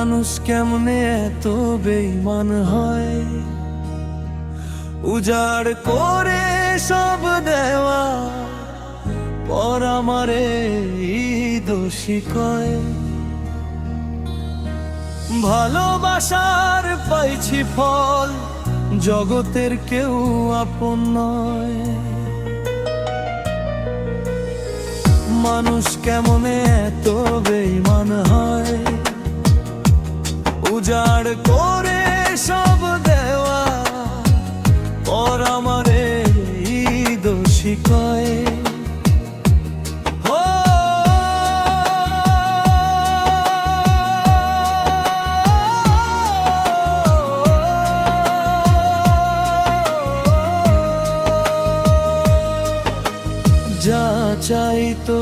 মানুষ কেমনে এত বেঈমান হয়, উজাড় করে সব দেওয়া পর আমারে দোষী কয়। ভালোবাসার পাইছি ফল, জগতের কেউ আপন নয়। মানুষ কেমনে এত বেঈমান হয়, উজাড় করে সব দেওয়া পর আমারে দোষী কয়। যা চাইতো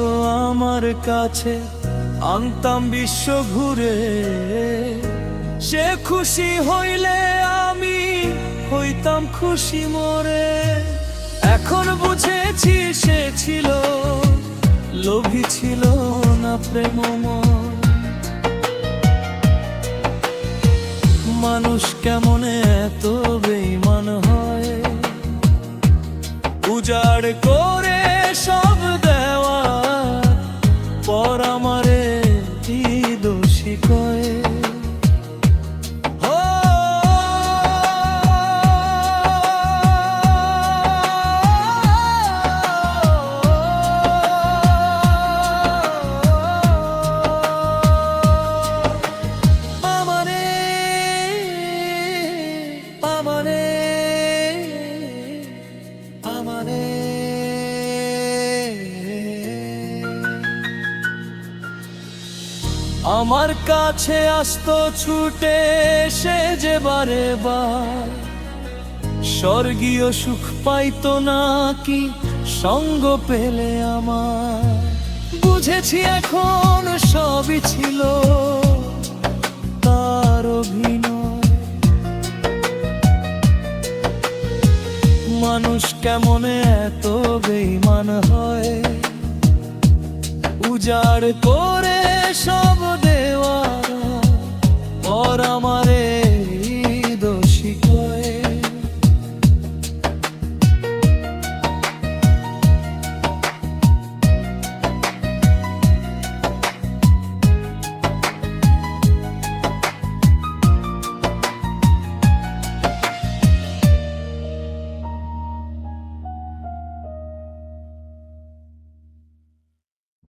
আমার কাছে আনতাম বিশ্ব ঘুরে, সে খুশি হইলে আমি হইতাম খুশি মরে। এখন বুঝেছি সে ছিল লোভী, ছিল না প্রেমময়। মানুষ কেমনে এত বেঈমান হয়, উজাড় করে সব দেওয়া পর আমারে দোষী কয়। আমার কাছে আসতো ছুটে সে যে বারে বার, স্বর্গীয় সুখ পাইতো নাকি সঙ্গ পেলে আমার। বুঝেছি এখন সবই ছিল তার অভিনয়। মানুষ কেমনে এত বেঈমান হয়, উজাড় করে সব দেওয়া পর আমার